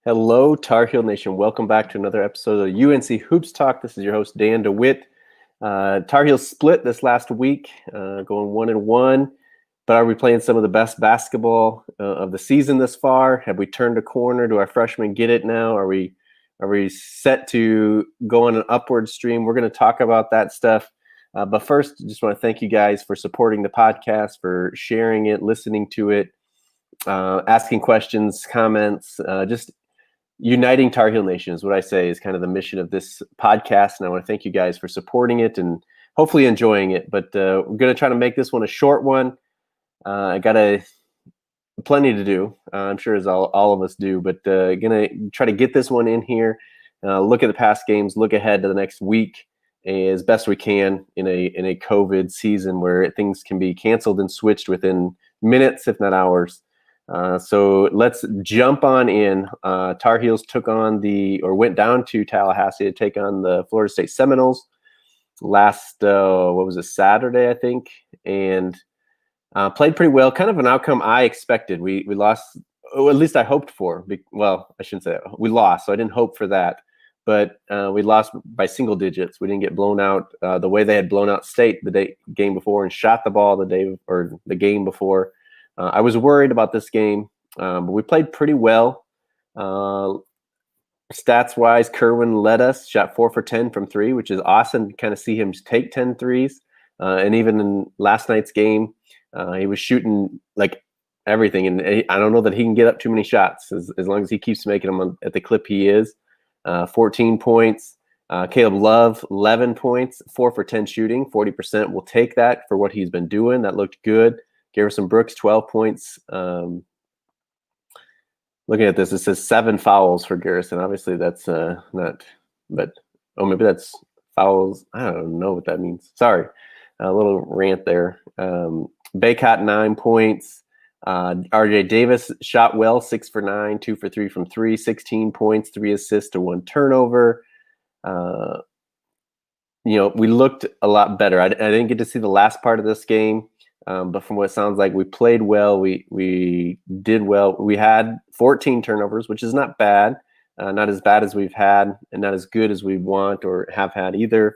Hello, Tar Heel Nation. Welcome back to another episode of UNC Hoops Talk. This is your host, Dan DeWitt. Tar Heels split this last week, going 1-1. But are we playing some of the best basketball of the season this far? Have we turned a corner? Do our freshmen get it now? Are we set to go on an upward stream? We're going to talk about that stuff. But first, just want to thank you guys for supporting the podcast, for sharing it, listening to it, asking questions, comments, just uniting Tar Heel Nation is what I say is kind of the mission of this podcast. And I want to thank you guys for supporting it and hopefully enjoying it. But we're going to try to make this one a short one. I got plenty to do. I'm sure as all of us do, but going to try to get this one in here, look at the past games, look ahead to the next week as best we can in a COVID season where things can be canceled and switched within minutes, if not hours. So let's jump on in. Tar Heels went down to Tallahassee to take on the Florida State Seminoles last, Saturday, I think, and played pretty well. Kind of an outcome I expected. We lost, or at least I hoped for. Well, I shouldn't say that. We lost, so I didn't hope for that. But we lost by single digits. We didn't get blown out the way they had blown out State the game before and shot the ball the game before. I was worried about this game, but we played pretty well. Stats-wise, Kerwin led us, shot 4 for 10 from 3, which is awesome to kind of see him take 10 threes. And even in last night's game, he was shooting like everything. And I don't know that he can get up too many shots as long as he keeps making them at the clip he is. 14 points. Caleb Love, 11 points, 4 for 10 shooting, 40%. We'll take that for what he's been doing. That looked good. Garrison Brooks, 12 points. Looking at this, it says 7 fouls for Garrison. Obviously, that's not, but maybe that's fouls. I don't know what that means. Sorry, a little rant there. Baycott, 9 points. RJ Davis shot well, 6 for 9, 2 for 3 from 3, 16 points, 3 assists to 1 turnover. We looked a lot better. I didn't get to see the last part of this game. But from what it sounds like, we played well. We did well. We had 14 turnovers, which is not bad. Not as bad as we've had and not as good as we want or have had either.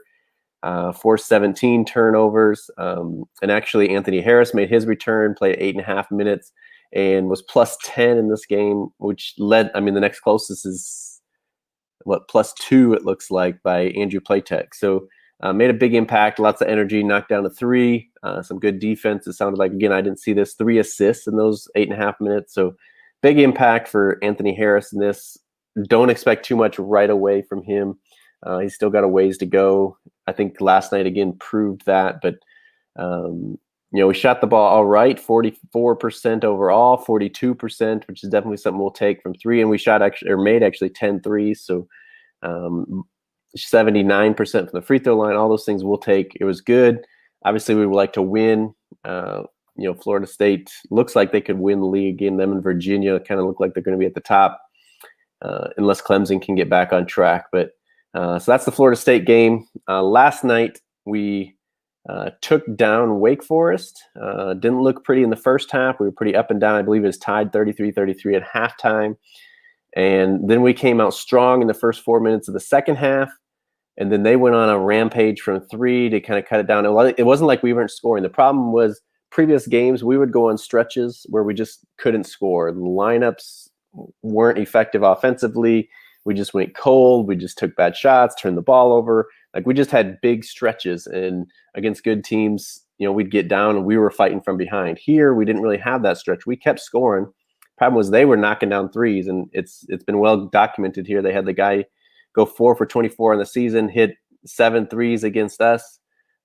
17 turnovers. And actually, Anthony Harris made his return, played 8.5 minutes, and was plus 10 in this game, which led – the next closest is, plus 2 it looks like by Andrew Platek. So – made a big impact, lots of energy, knocked down a 3, some good defense. It sounded like, again, I didn't see this, 3 assists in those 8.5 minutes. So big impact for Anthony Harris in this. Don't expect too much right away from him. He's still got a ways to go. I think last night, again, proved that. But, we shot the ball all right, 44% overall, 42%, which is definitely something we'll take from 3. And we made 10 threes. So, 79% from the free throw line, all those things we'll take. It was good. Obviously, we would like to win. Florida State looks like they could win the league again. Them and Virginia kind of look like they're going to be at the top unless Clemson can get back on track. But so that's the Florida State game. Last night, we took down Wake Forest. Didn't look pretty in the first half. We were pretty up and down. I believe it was tied 33-33 at halftime. And then we came out strong in the first 4 minutes of the second half. And then they went on a rampage from 3 to kind of cut it down. It wasn't like we weren't scoring. The problem was previous games, we would go on stretches where we just couldn't score. The lineups weren't effective offensively. We just went cold. We just took bad shots, turned the ball over. Like we just had big stretches. And against good teams, we'd get down and we were fighting from behind. Here, we didn't really have that stretch. We kept scoring. Problem was they were knocking down threes, and it's been well documented here. They had the guy go 4 for 24 in the season, hit 7 threes against us,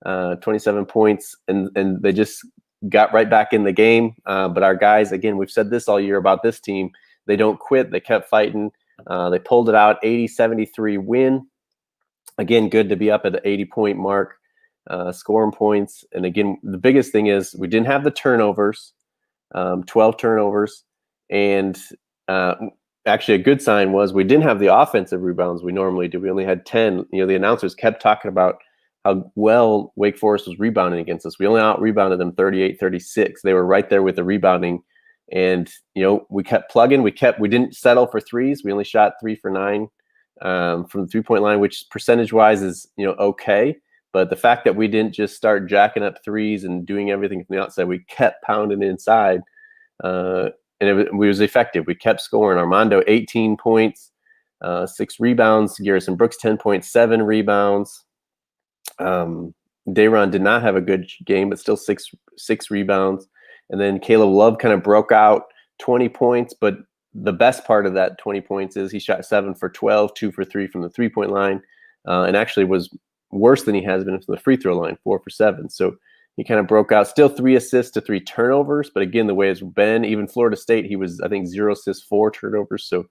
27 points, and they just got right back in the game. But our guys, again, we've said this all year about this team. They don't quit. They kept fighting. They pulled it out, 80-73 win. Again, good to be up at the 80-point mark, scoring points. And again, the biggest thing is we didn't have the turnovers, 12 turnovers. And actually, a good sign was we didn't have the offensive rebounds we normally do. We only had 10. The announcers kept talking about how well Wake Forest was rebounding against us. We only out-rebounded them 38-36. They were right there with the rebounding. And, we kept plugging. We didn't settle for threes. We only shot 3 for 9 from the 3-point line, which percentage-wise is, okay. But the fact that we didn't just start jacking up threes and doing everything from the outside, we kept pounding inside, and it was effective. We kept scoring. Armando, 18 points, 6 rebounds. Garrison Brooks, 10.7 rebounds. Dayron did not have a good game, but still six rebounds. And then Caleb Love kind of broke out, 20 points. But the best part of that 20 points is he shot 7 for 12, 2 for 3 from the 3-point line, and actually was worse than he has been from the free throw line, 4 for 7. So he kind of broke out. Still 3 assists to 3 turnovers. But again, the way it's been, even Florida State, he was, I think, 0 assists, 4 turnovers. So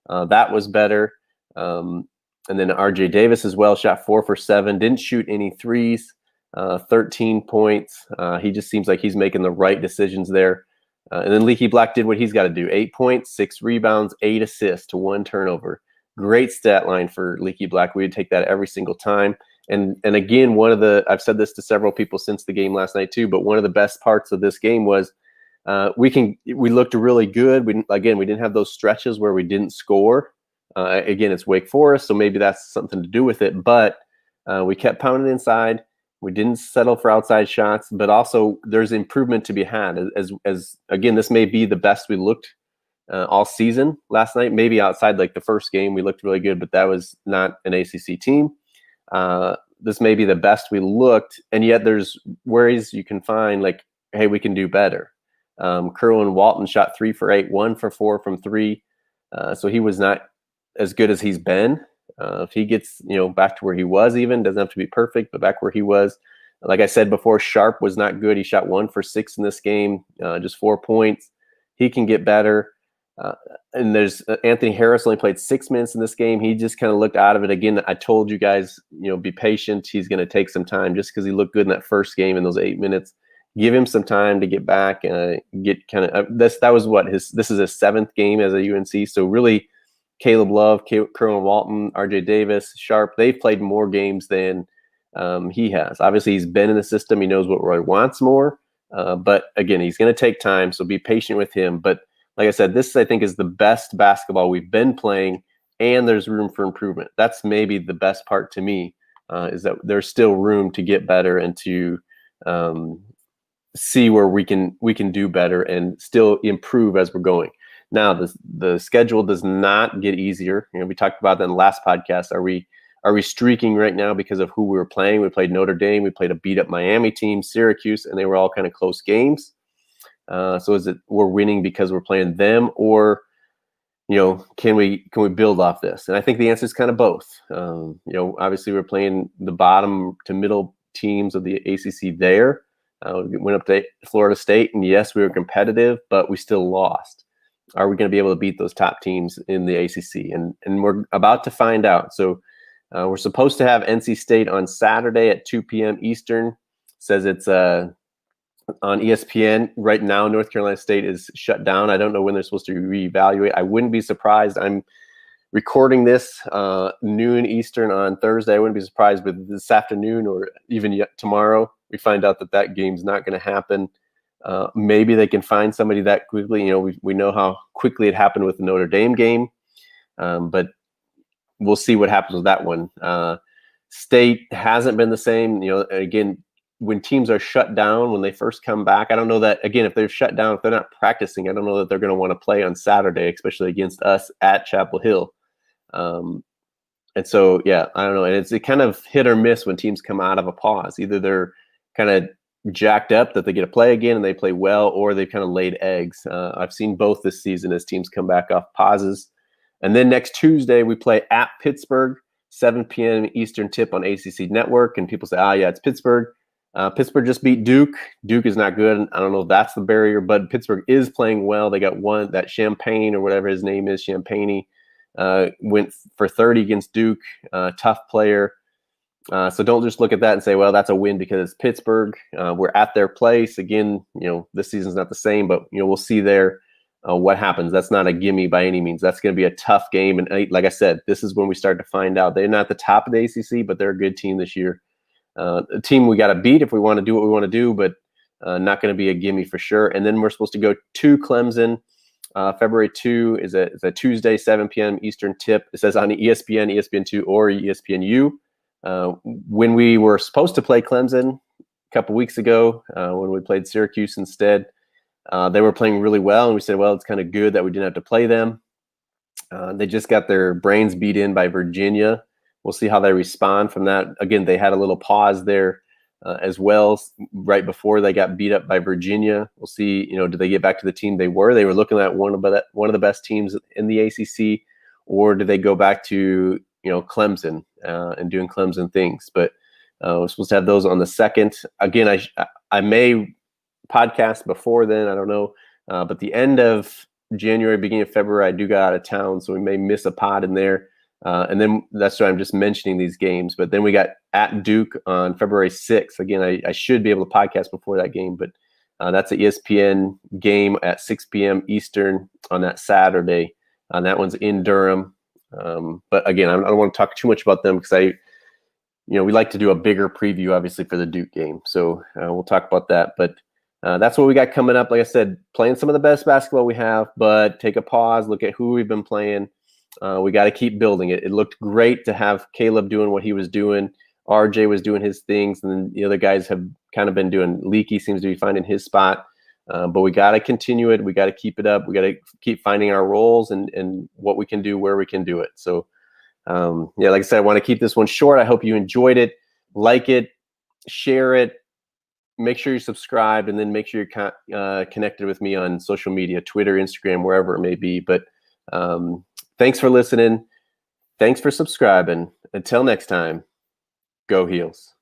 that was better. And then RJ Davis as well, shot 4 for 7, didn't shoot any threes, 13 points. He just seems like he's making the right decisions there. And then Leaky Black did what he's got to do: 8 points, 6 rebounds, 8 assists to 1 turnover. Great stat line for Leaky Black. We would take that every single time. And again, I've said this to several people since the game last night too, but one of the best parts of this game was we looked really good. We didn't have those stretches where we didn't score. Again, it's Wake Forest, so maybe that's something to do with it. But we kept pounding inside. We didn't settle for outside shots, but also there's improvement to be had. As again, this may be the best we looked all season last night. Maybe outside like the first game, we looked really good, but that was not an ACC team. This may be the best we looked, and yet there's worries you can find, like, hey, we can do better. Kerwin Walton shot 3 for 8, 1 for 4 from 3. So he was not as good as he's been. If he gets, back to where he was, even doesn't have to be perfect, but back where he was. Like I said before, Sharp was not good. He shot 1 for 6 in this game, just 4 points. He can get better. And there's Anthony Harris only played 6 minutes in this game. He just kind of looked out of it. Again, I told you guys, be patient. He's going to take some time just because he looked good in that first game in those 8 minutes. Give him some time to get back and get kind of this. That was this is his 7th game as a UNC. So really, Caleb Love, Kerwin Walton, RJ Davis, Sharp, they've played more games than he has. Obviously, he's been in the system. He knows what Roy wants more. But again, he's going to take time. So be patient with him. But like I said, this, I think, is the best basketball we've been playing, and there's room for improvement. That's maybe the best part to me, is that there's still room to get better and to see where we can do better and still improve as we're going. Now, the schedule does not get easier. We talked about that in the last podcast. Are we streaking right now because of who we were playing? We played Notre Dame. We played a beat-up Miami team, Syracuse, and they were all kind of close games. So is it we're winning because we're playing them, or can we build off this? And I think the answer is kind of both. Obviously we're playing the bottom to middle teams of the ACC there. We went up to Florida State, and yes, we were competitive, but we still lost. Are we going to be able to beat those top teams in the ACC? And we're about to find out. So we're supposed to have NC State on Saturday at 2 p.m. Eastern. Says it's on ESPN right now. North Carolina State is shut down. I don't know when they're supposed to reevaluate. I wouldn't be surprised. I'm recording this noon Eastern on Thursday. I wouldn't be surprised with this afternoon or even yet tomorrow we find out that game's not going to happen. Maybe they can find somebody that quickly. We know how quickly it happened with the Notre Dame game, but we'll see what happens with that one. State hasn't been the same. Again, when teams are shut down, when they first come back, I don't know that, again, if they're shut down, if they're not practicing, I don't know that they're going to want to play on Saturday, especially against us at Chapel Hill. And so, yeah, I don't know. And it's kind of hit or miss when teams come out of a pause. Either they're kind of jacked up that they get to play again and they play well, or they've kind of laid eggs. I've seen both this season as teams come back off pauses. And then next Tuesday, we play at Pittsburgh, 7 p.m. Eastern tip on ACC Network. And people say, yeah, it's Pittsburgh. Pittsburgh just beat Duke. Duke is not good. I don't know if that's the barrier, but Pittsburgh is playing well. They got one, that Champagne or whatever his name is, Champagne, went for 30 against Duke. Tough player. So don't just look at that and say, well, that's a win because it's Pittsburgh. We're at their place. Again, this season's not the same, but, we'll see there what happens. That's not a gimme by any means. That's going to be a tough game. And like I said, this is when we start to find out. They're not the top of the ACC, but they're a good team this year. A team we got to beat if we want to do what we want to do. But not going to be a gimme for sure. And then we're supposed to go to Clemson. February 2 is a Tuesday, 7 p.m. Eastern tip. It says on ESPN, ESPN2, or ESPNU. When we were supposed to play Clemson a couple weeks ago, when we played Syracuse instead, they were playing really well, and we said, well, it's kind of good that we didn't have to play them. They just got their brains beat in by Virginia. We'll see how they respond from that. Again, they had a little pause there as well right before they got beat up by Virginia. We'll see, do they get back to the team they were? They were looking at one of the best teams in the ACC, or do they go back to, Clemson and doing Clemson things? But we're supposed to have those on the 2nd. Again, I may podcast before then. I don't know. But the end of January, beginning of February, I do go out of town, so we may miss a pod in there. And then that's why I'm just mentioning these games. But then we got at Duke on February 6th. Again, I should be able to podcast before that game, but that's an ESPN game at 6 p.m. Eastern on that Saturday. That one's in Durham. But again, I don't want to talk too much about them because we like to do a bigger preview, obviously, for the Duke game. So we'll talk about that. But that's what we got coming up. Like I said, playing some of the best basketball we have, but take a pause, look at who we've been playing. We got to keep building it. It looked great to have Caleb doing what he was doing. RJ was doing his things, and then the other guys have kind of been doing. Leaky seems to be finding his spot. But we got to continue it. We got to keep it up. We got to keep finding our roles and what we can do, where we can do it. So, like I said, I want to keep this one short. I hope you enjoyed it. Like it, share it. Make sure you subscribe, and then make sure you're connected with me on social media, Twitter, Instagram, wherever it may be. But thanks for listening. Thanks for subscribing. Until next time, go Heels.